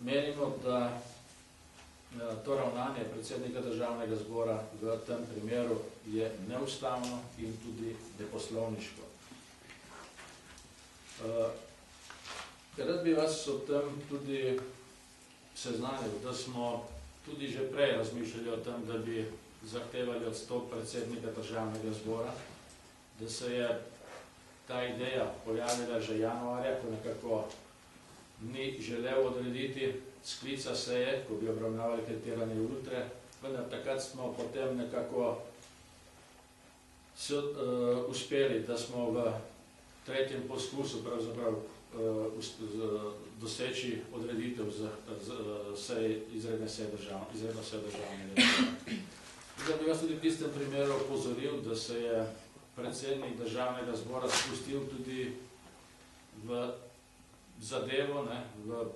menimo, da to ravnanje predsednika državnega zbora v tem primeru je neustavno in tudi neposlovniško. Rad bi vas o tem tudi seznanil, da smo tudi že prej razmišljali o tem, da bi zahtevali odstop predsednika državnega zbora, da se je ta ideja pojavila že januarja, ko nekako ni želel odrediti sklica seje, ko bi obravnavali kriteranje ultre, vendar takrat smo potem nekako uspeli, da smo v tretjem poskusu pravzaprav doseči odreditev izredno seje državnega zbora. Da bi vas tudi v tistem primeru opozoril, da se je predsednik državnega zbora spustil tudi v zadevo, v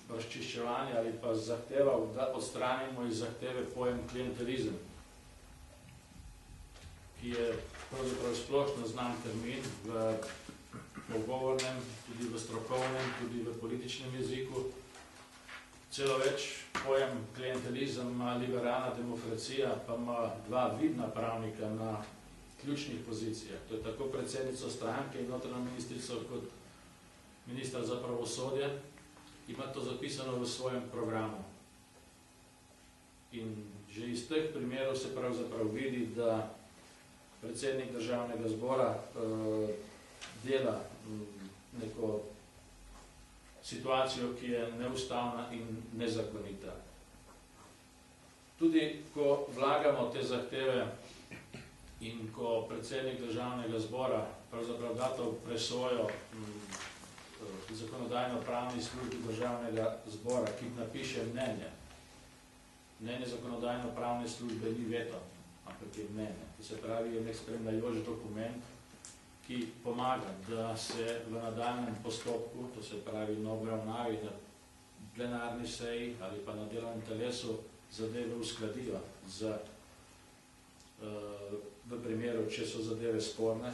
razčiščevanje ali pa zahteval, da odstranimo iz zahteve pojem klientelizem, ki je pravzaprav splošno znan termin v pogovornem, tudi v strokovnem, tudi v političnem jeziku. Celo več pojem klientelizem ima liberalna demokracija, pa ima dva vidna pravnika na ključnih pozicijah. To je tako predsednico stranke in notranjo ministrico kot ministra za pravosodje. Ima to zapisano v svojem programu. In že iz teh primerov se pravzaprav vidi, da predsednik državnega zbora dela neko situacijo, ki je neustavna in nezakonita. Tudi ko vlagamo te zahteve in ko predsednik državnega zbora pravzaprav data v presojo zakonodajno-pravni službi državnega zbora, ki napiše mnenje. Mnenje zakonodajno-pravne službe ni veto, ampak je mnenje. To se pravi, je nek spremljajoč dokument, ki pomaga, da se v nadaljnem postopku, to se pravi na obravnavi, na plenarni seji ali pa na delovnem telesu, zadeve uskladijo v primeru, če so zadeve sporne,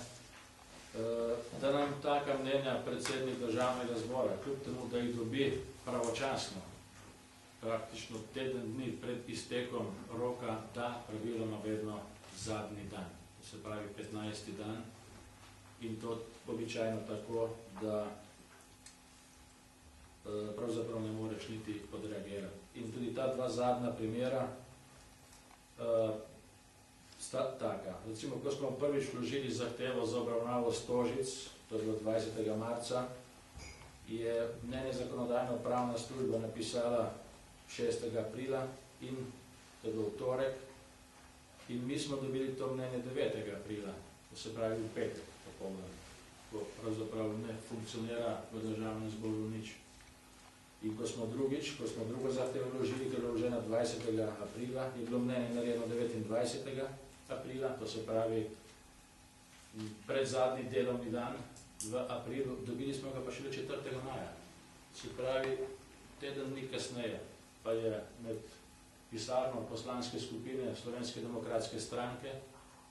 da nam taka mnenja predsednik državnega zbora, kljub temu, da jih dobi pravočasno, praktično teden dni pred iztekom roka, da praviloma vedno zadnji dan, to se pravi 15. dan, in to običajno tako, da pravzaprav ne moreš niti odreagirati. In tudi ta dva zadnja primera sta taka. Recimo, ko smo prvič vložili zahtevo za obravnavo Stožic, to je bilo 20. marca, je mnenje zakonodajno-pravna služba napisala 6. aprila in to je bil torek, in mi smo dobili to mnenje 9. aprila, to se pravi v petek, ko pravzaprav ne funkcionira v državnem zboru nič. In ko smo drugo zahtevo vložili, ki je vložena 20. aprila, je bilo mnenje narejeno 29. aprila, to se pravi pred zadnji delovni dan v aprilu, dobili smo ga pa šele 4. maja. Se pravi, teden dni kasneje pa je med pisarno poslanske skupine Slovenske demokratske stranke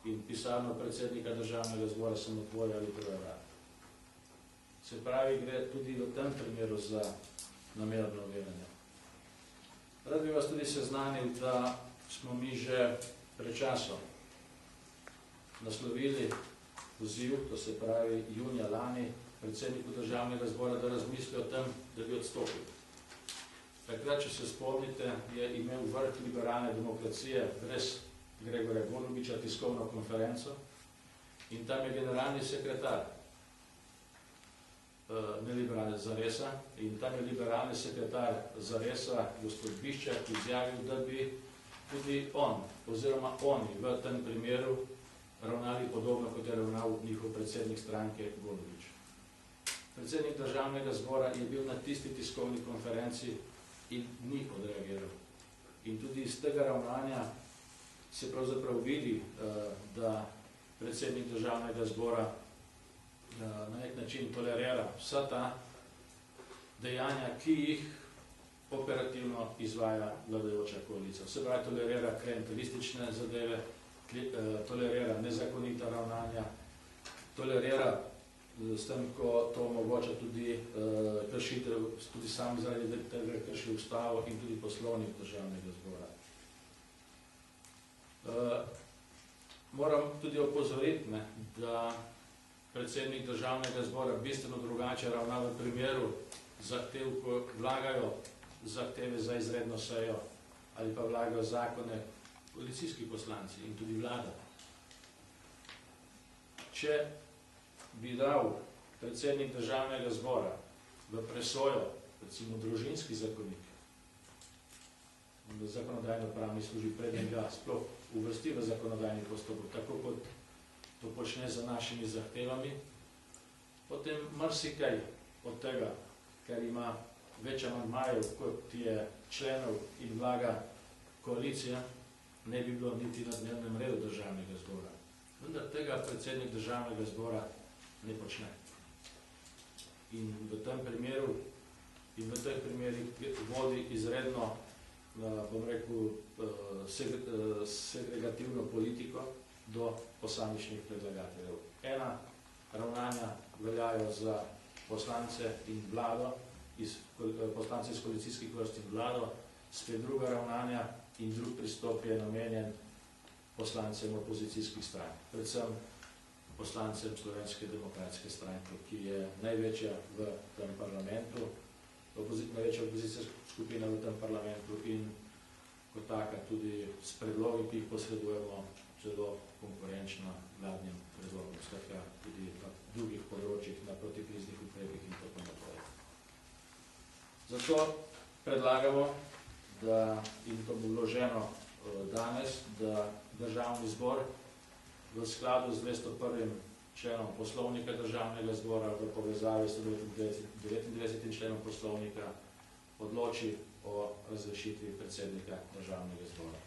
in pisarno predsednika državnega zbora sem otvoril ali prve. Se pravi, gre tudi v tem primeru za namerno overjanje. Rad bi vas tudi seznanil, da smo mi že pred časom naslovili poziv, to se pravi junija lani, predsedniku državnega zbora, da razmisli o tem, da bi odstopil. Takrat, če se spomnite, je imel vrh liberalne demokracije brez Gregorja Golobiča tiskovno konferenco in tam je generalni sekretar neliberalne Zaresa in tam je liberalni sekretar Zaresa, gospod Biščak, izjavil, da bi tudi on, oziroma oni v tem primeru ravnali podobno, kot je ravnal njihov predsednik stranke Golobič. Predsednik državnega zbora je bil na tisti tiskovni konferenci in ni odreagiral. In tudi iz tega ravnanja se pravzaprav vidi, da predsednik državnega zbora na nek način tolerira vsa ta dejanja, ki jih operativno izvaja vladajoča koalicija. Se pravi, tolerira klientelistične zadeve, tolerira nezakonita ravnanja, tolerira s tem, ko to omogoča tudi kršitev, tudi sam zaradi tega krši ustavo in tudi poslovnik državnega zbora. Moram tudi opozoriti, da predsednik državnega zbora bistveno drugače ravna v primeru zahtev, ko vlagajo zahteve za izredno sejo ali pa vlagajo zakone koalicijski poslanci in tudi vlada. Če bi dal predsednik državnega zbora v presojo, recimo družinski zakonik, v zakonodajno-pravni službi prednjega sploh uvrsti v zakonodajni postopek, tako kot to počne za našimi zahtevami, potem marsikaj od tega, ker ima več amandmajev, kot je členov in vlaga koalicija, ne bi bilo niti na dnevnem redu državnega zbora. Vendar tega predsednik državnega zbora ne počne. In v tem primeru in v teh primerih vodi izredno, bom rekel, segregativno politiko do posamičnih predlagateljev. Ena ravnanja veljajo za poslance in vlado, poslance iz koalicijskih vrst in vlado, spet druga ravnanja in drug pristop je namenjen poslancem opozicijskih strank, predvsem poslancem Slovenske demokratske stranke, ki je največja v tem parlamentu, največja opozicijska skupina v tem parlamentu in kot taka tudi s predlogi, ki jih posredujemo, zelo konkurenčna vladnim predlogom, skratka tudi na drugih področjih, na protikriznih ukrepih in tako naprej. Zato predlagamo, da, in to bo vloženo danes, da državni zbor v skladu z 201. členom poslovnika državnega zbora v povezavi s 99. členom poslovnika odloči o razrešitvi predsednika državnega zbora.